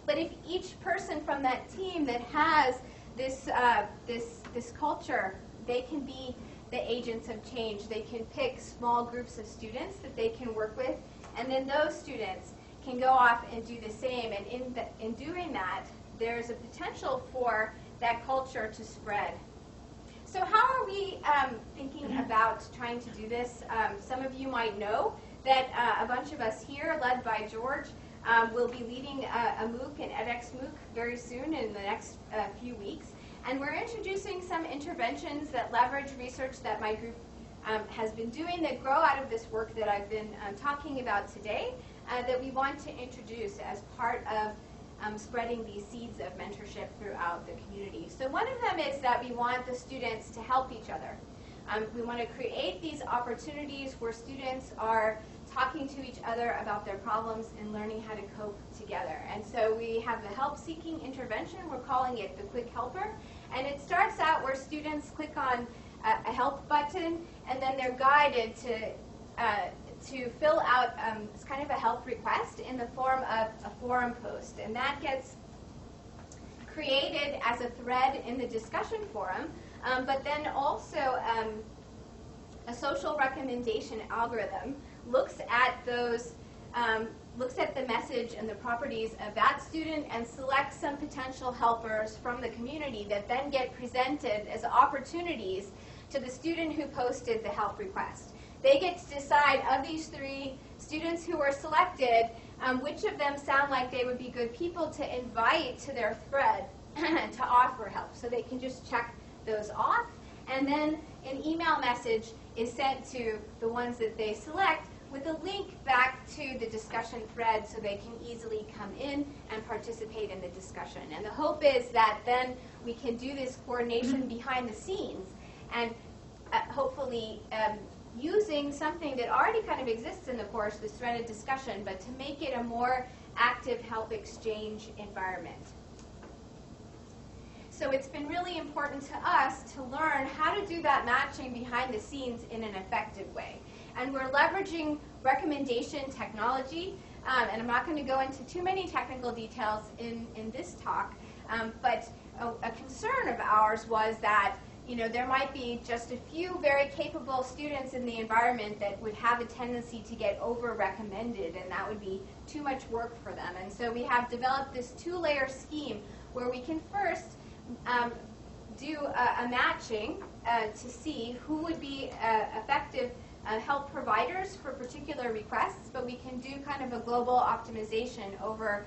But if each person from that team that has this culture, they can be the agents of change. They can pick small groups of students that they can work with, and then those students can go off and do the same. And in doing that, there's a potential for that culture to spread. So So how are we thinking about trying to do this? Some of you might know that a bunch of us here, led by George, will be leading a MOOC, an edX MOOC, very soon in the next few weeks. And we're introducing some interventions that leverage research that my group has been doing that grow out of this work that I've been talking about today, that we want to introduce as part of spreading these seeds of mentorship throughout the community. So one of them is that we want the students to help each other. We want to create these opportunities where students are talking to each other about their problems and learning how to cope together. And so we have the help-seeking intervention. We're calling it the Quick Helper. And it starts out where students click on a help button, and then they're guided to fill out it's kind of a help request in the form of a forum post. And that gets created as a thread in the discussion forum, but then also a social recommendation algorithm looks at those, looks at the message and the properties of that student and selects some potential helpers from the community that then get presented as opportunities to the student who posted the help request. They get to decide, of these 3 students who were selected, which of them sound like they would be good people to invite to their thread to offer help. So they can just check those off, and then an email message is sent to the ones that they select with a link back to the discussion thread so they can easily come in and participate in the discussion. And the hope is that then we can do this coordination behind the scenes and hopefully using something that already kind of exists in the course, this threaded discussion, but to make it a more active help exchange environment. So it's been really important to us to learn how to do that matching behind the scenes in an effective way. And we're leveraging recommendation technology, and I'm not going to go into too many technical details in this talk, but a concern of ours was that there might be just a few very capable students in the environment that would have a tendency to get over-recommended, and that would be too much work for them. And so we have developed this 2-layer scheme where we can first do a matching to see who would be effective help providers for particular requests, but we can do kind of a global optimization over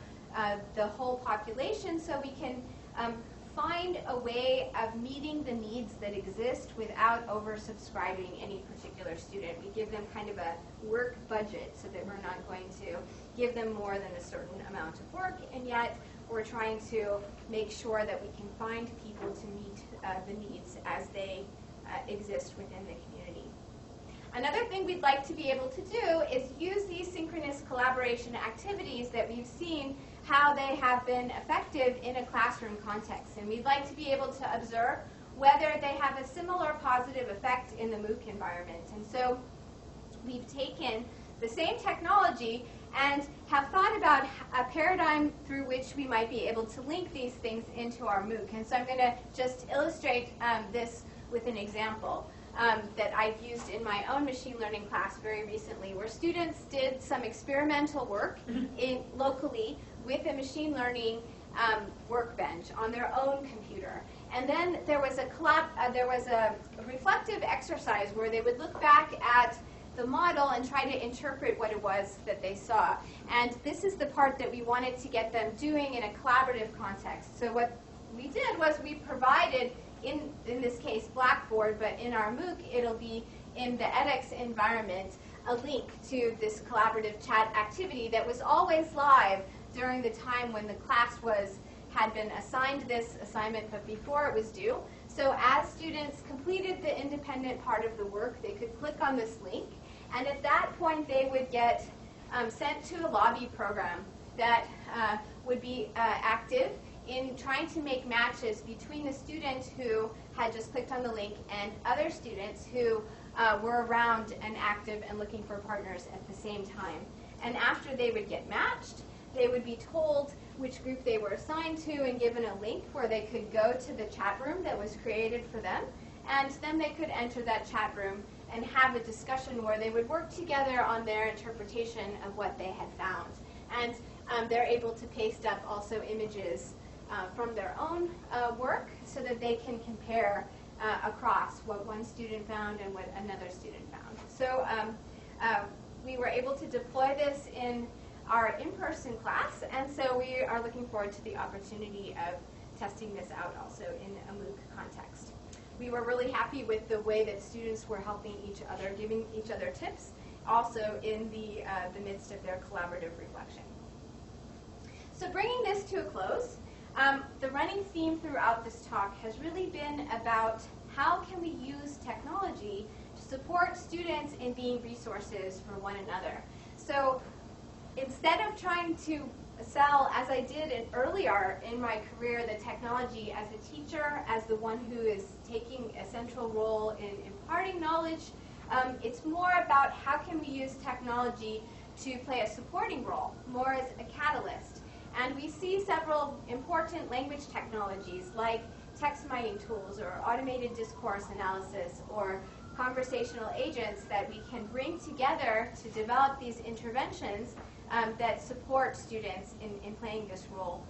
the whole population so we can find a way of meeting the needs that exist without oversubscribing any particular student. We give them kind of a work budget so that we're not going to give them more than a certain amount of work, and yet we're trying to make sure that we can find people to meet the needs as they exist within the community. Another thing we'd like to be able to do is use these synchronous collaboration activities that we've seen how they have been effective in a classroom context. And we'd like to be able to observe whether they have a similar positive effect in the MOOC environment. And so we've taken the same technology and have thought about a paradigm through which we might be able to link these things into our MOOC. And so I'm going to just illustrate this with an example that I've used in my own machine learning class very recently, where students did some experimental work locally with a machine learning workbench on their own computer. And then there was a reflective exercise where they would look back at the model and try to interpret what it was that they saw. And this is the part that we wanted to get them doing in a collaborative context. So what we did was we provided, in this case, Blackboard, but in our MOOC, it'll be in the edX environment, a link to this collaborative chat activity that was always live during the time when the class had been assigned this assignment, but before it was due. So as students completed the independent part of the work, they could click on this link, and at that point they would get sent to a lobby program that would be active in trying to make matches between the student who had just clicked on the link and other students who were around and active and looking for partners at the same time. And after they would get matched, they would be told which group they were assigned to and given a link where they could go to the chat room that was created for them, and then they could enter that chat room and have a discussion where they would work together on their interpretation of what they had found. And they're able to paste up also images from their own work so that they can compare across what one student found and what another student found. So we were able to deploy this in our in-person class, and so we are looking forward to the opportunity of testing this out also in a MOOC context. We were really happy with the way that students were helping each other, giving each other tips, also in the midst of their collaborative reflection. So bringing this to a close, the running theme throughout this talk has really been about how can we use technology to support students in being resources for one another. So instead of trying to sell, as I did earlier in my career, the technology as a teacher, as the one who is taking a central role in imparting knowledge, it's more about how can we use technology to play a supporting role, more as a catalyst. And we see several important language technologies like text mining tools or automated discourse analysis or conversational agents that we can bring together to develop these interventions that support students in playing this role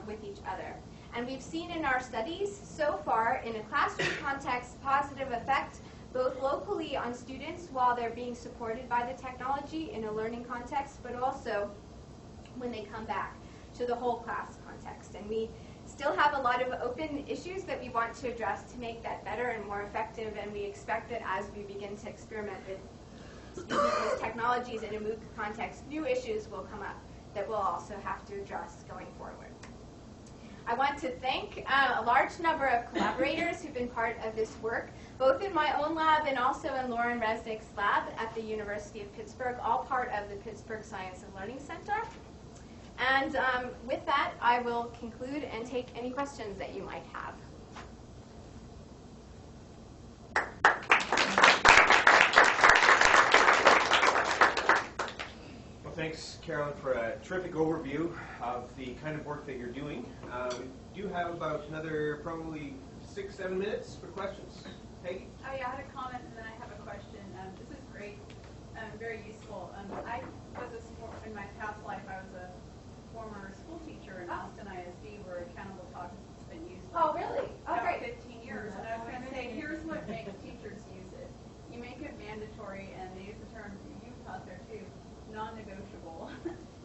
with each other. And we've seen in our studies so far in a classroom context positive effect both locally on students while they're being supported by the technology in a learning context, but also when they come back to the whole class context. And we still have a lot of open issues that we want to address to make that better and more effective, and we expect that as we begin to experiment with these technologies in a MOOC context, new issues will come up that we'll also have to address going forward. I want to thank a large number of collaborators who've been part of this work, both in my own lab and also in Lauren Resnick's lab at the University of Pittsburgh, all part of the Pittsburgh Science and Learning Center. And with that, I will conclude and take any questions that you might have. Well, thanks, Carolyn, for a terrific overview of the kind of work that you're doing. We do have about another probably 6-7 minutes for questions. Peggy? Oh, yeah, I had a comment and then I have a question. This is great, very useful. In my past life, I was a former school teacher in Austin ISD where Accountable Talk has been used Oh, really? Oh, about great. 15 years. And I was going to say, here's what makes teachers use it. You make it mandatory, and they use the term you taught there too, non-negotiable.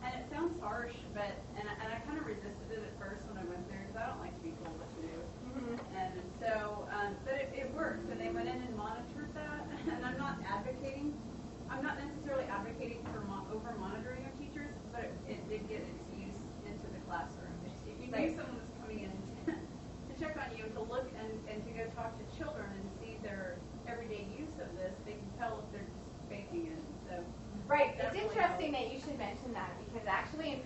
And it sounds harsh, but and I kind of resisted it at first when I went there because I don't like to be told what to do. And so, but it worked, and they went in and monitored that. And I'm not necessarily advocating for over-monitoring of teachers, but it did get its use into the classroom. If you knew someone was coming in to check on you, to look and to go talk to children and see their everyday use of this, they can tell if they're just faking it. So, right. It's interesting that you should mention that because actually in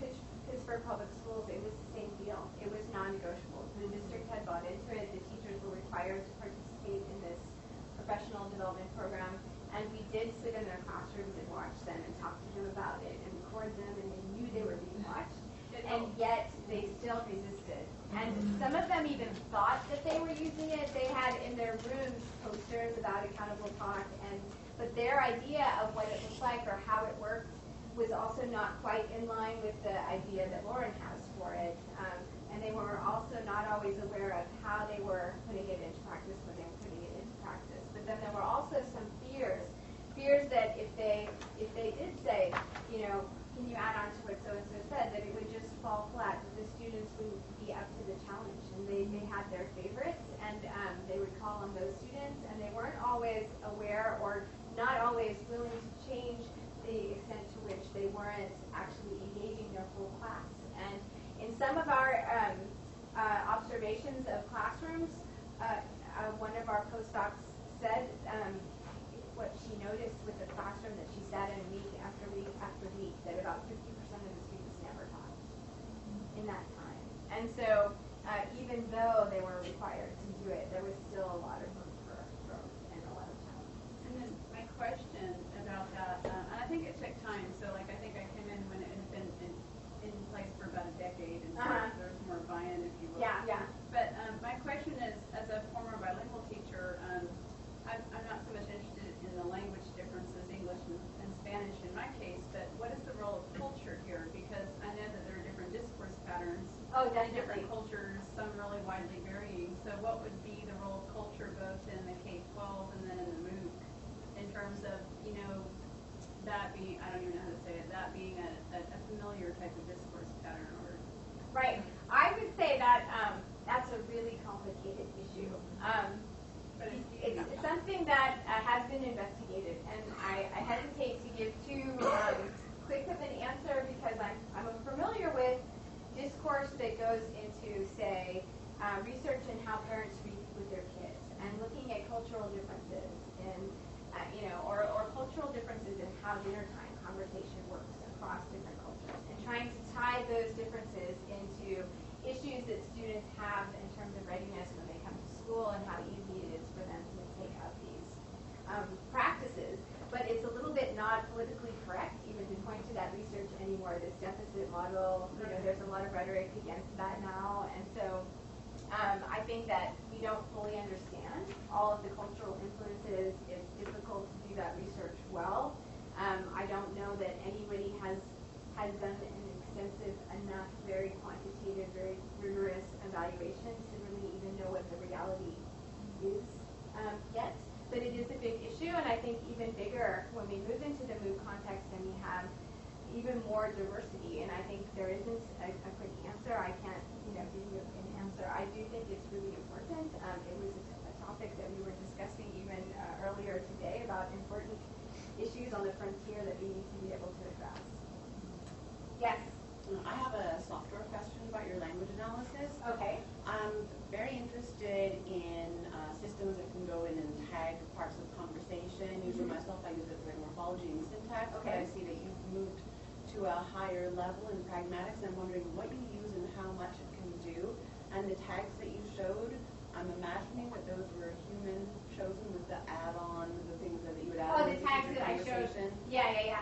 Pittsburgh Public Schools, it was the same deal. It was non-negotiable. The district had bought into it. The teachers were required to participate in this professional development program. And we did sit in their classrooms and watch them and talk to them about it and record them, and they knew they were being watched. And yet they still resisted. And some of them even thought that they were using it. They had in their rooms posters about Accountable Talk, but their idea of what it looked like or how it worked was also not quite in line with the idea that Lauren has for it. And they were also not always aware of how they were putting it into practice when they were putting it into practice. But then there were also some fears that if they did say, you know, can you add on to what so-and-so said, that it would just fall flat, that the students wouldn't be up to the challenge. And they had their favorites, and they would call on those students, and they weren't always aware or not always willing to change the extent to which they weren't actually engaging their whole class. And in some of our observations of classrooms, one of our postdocs said what she noticed with the classroom that she sat in week after week after week, that about 50% of the students never taught in that time. And so even though they were required to do it, there was still a lot of room for growth and a lot of challenge. And then my question about that, and I think it took time. So like I think I came in when it had been in place for about a decade, and so there was more buy-in, if you will. Yeah, yeah. But my question is, as a former bilingual teacher, I'm not so much interested in the language differences, English and Spanish in my case, but what is the role of culture here? Because I know that there are different discourse patterns in different cultures, some really widely varying. So what would be the role of culture both that be, I don't even know how to say it, that being a familiar type of discourse pattern? Or Right. I would say that that's a really complicated issue. but It's something that has been investigated, and I hesitate to give too quick of an answer because I'm familiar with discourse that goes into, say, research in how parents read with their kids, and looking at cultural differences in, or cultural differences in how dinner time conversation works across different cultures, and trying to tie those differences into issues that students have in terms of readiness when they come to school and how easy it is for them to take up these practices. But it's a little bit not politically correct even to point to that research anymore, this deficit model. There's a lot of rhetoric against that now, and so I think that we don't fully understand all of the cultural influences. It's difficult to do that research well. I don't know that anybody has done an extensive enough, very quantitative, very rigorous evaluation to really even know what the reality is yet. But it is a big issue, and I think even bigger when we move into the MOOC context and we have even more diversity. And I think there isn't a quick answer. I can't, give you an answer. I do think it's really important. It was a topic that we were discussing even earlier today about important issues on the frontier that we need to be able to address. Yes. I have a software question about your language analysis. Okay. I'm very interested in systems that can go in and tag parts of conversation. Usually myself, I use it for morphology and syntax, but I see that you've moved to a higher level in pragmatics, and I'm wondering what you use and how much it can do. And the tags that you showed, I'm imagining that those were human chosen with the add-on, the things that you would add Oh, on the to tags your that I showed. conversation. Yeah.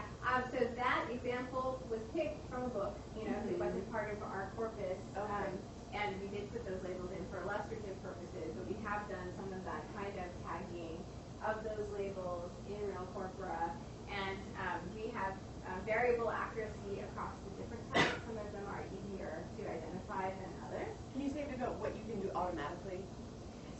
So that example was picked from a book. It wasn't part of our corpus. Okay. And we did put those labels in for illustrative purposes, but we have done some of that kind of tagging of those labels in real corpora. And we have variable accuracy across the different tags. Some of them are easier to identify than others. Can you say a bit about what you can do automatically?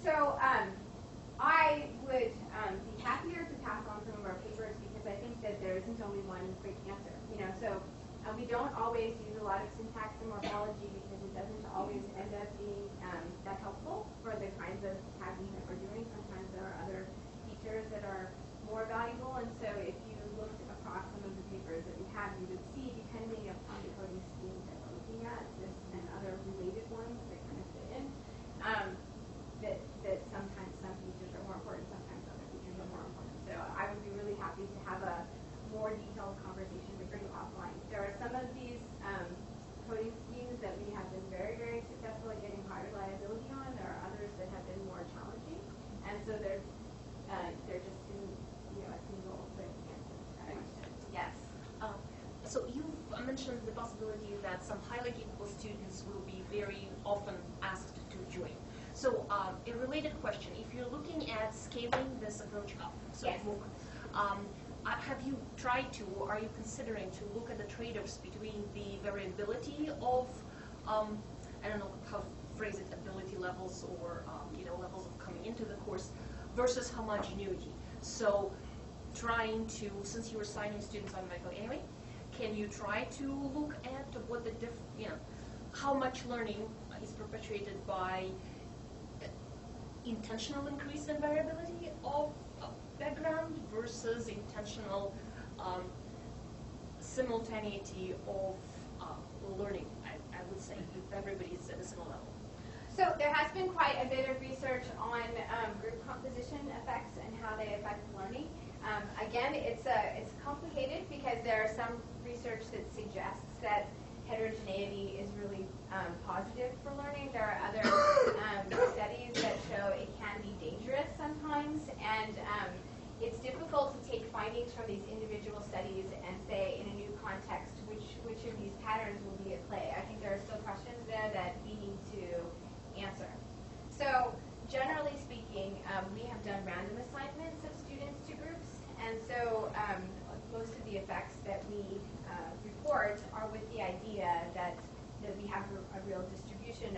So I would be happier to pass on some of our papers because I think that there isn't only one quick answer. So we don't always use a lot of syntax and morphology because it doesn't always end up being that helpful for the kinds of tagging that we're doing. Sometimes there are other features that are more valuable, and so if you looked across some of the papers that we have, you would see, depending upon the coding schemes that we're looking at, this and other related ones that kind of fit in, that sometimes some features are more important, sometimes other features are more important. So I would be really happy to have a more detailed conversation with you offline. There are some of these coding schemes that we have been very, very successful at getting high reliability on. There are others that have been more challenging, and so they're just in a single quick answer to that question. Yes. So you mentioned the possibility that some highly capable students will be very often asked to join. So a related question, if you're looking at scaling this approach up, so Yes. MOOC, have you tried to, or are you considering to look at the trade-offs between the variability of, I don't know how to phrase it, ability levels or levels of coming into the course versus homogeneity? So trying to, since you were signing students on Michael anyway, can you try to look at what the how much learning is perpetuated by intentional increase in variability of background versus intentional simultaneity of learning, I would say, if everybody is at a similar level. So there has been quite a bit of research on group composition effects and how they affect learning. Again, it's complicated because there are some research that suggests that heterogeneity is really positive for learning. There are other studies that show it can be dangerous sometimes, and it's difficult to take findings from these individual studies and say in a new context which of these patterns will be at play. I think there are still questions there that we need to answer. So generally speaking, we have done random assignments of students to groups, and so most of the effects that we report are with the idea that we have a real distribution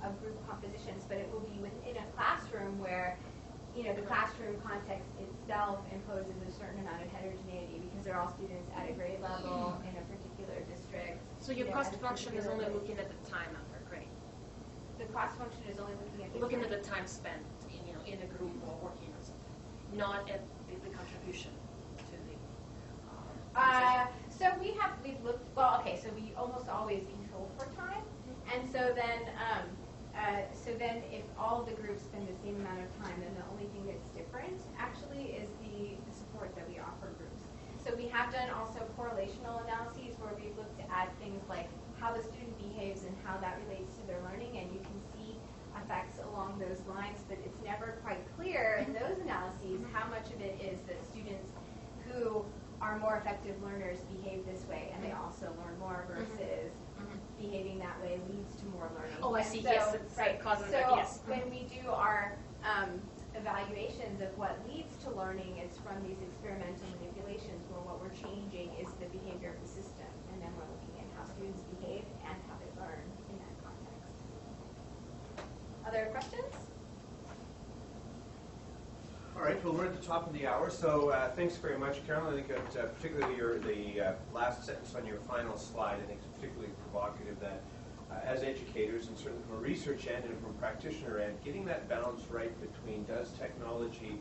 of group compositions, but it will be within a classroom where the classroom context itself imposes a certain amount of heterogeneity because there are all students at a grade level in a particular district. So your you know, cost at a function is only particular- looking at the time under grade. The cost function is only looking at The time spent in a group or working on something, not at the contribution to the. So we've looked, well, okay, so we almost always control for time. And so then if all the groups spend the same amount of time, then the only thing that's different actually is the support that we offer groups. So we have done also correlational analyses where we've looked at things like how the student behaves and how that relates to their learning, and you can see effects along those lines, but it's never quite clear in those analyses how much of it is that students who are more effective learners behave this way and they also learn more versus behaving that way leads to more learning. Oh, I And see. So, Yes, it's right. cause and So effect. Yes. when we do our evaluations of what leads to learning, it's from these experimental manipulations where what we're changing is the behavior of the system, and then we're looking at how students behave and how they learn in that context. Other questions? All right, well, we're at the top of the hour, so thanks very much, Carolyn. I think particularly the last sentence on your final slide, I think is particularly provocative that as educators, and certainly from a research end and from a practitioner end, getting that balance right between does technology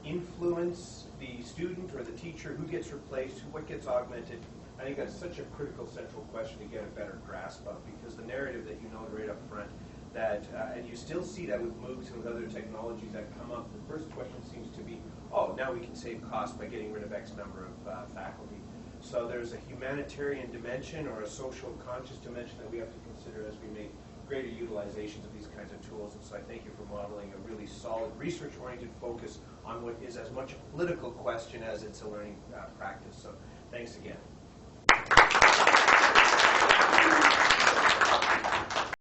influence the student or the teacher, who gets replaced, what gets augmented. I think that's such a critical central question to get a better grasp of, because the narrative that you know right up front, that, and you still see that with MOOCs and with other technologies that come up, the first question seems to be, oh, now we can save costs by getting rid of X number of faculty. So there's a humanitarian dimension or a social conscious dimension that we have to consider as we make greater utilizations of these kinds of tools. And so I thank you for modeling a really solid research-oriented focus on what is as much a political question as it's a learning practice. So thanks again.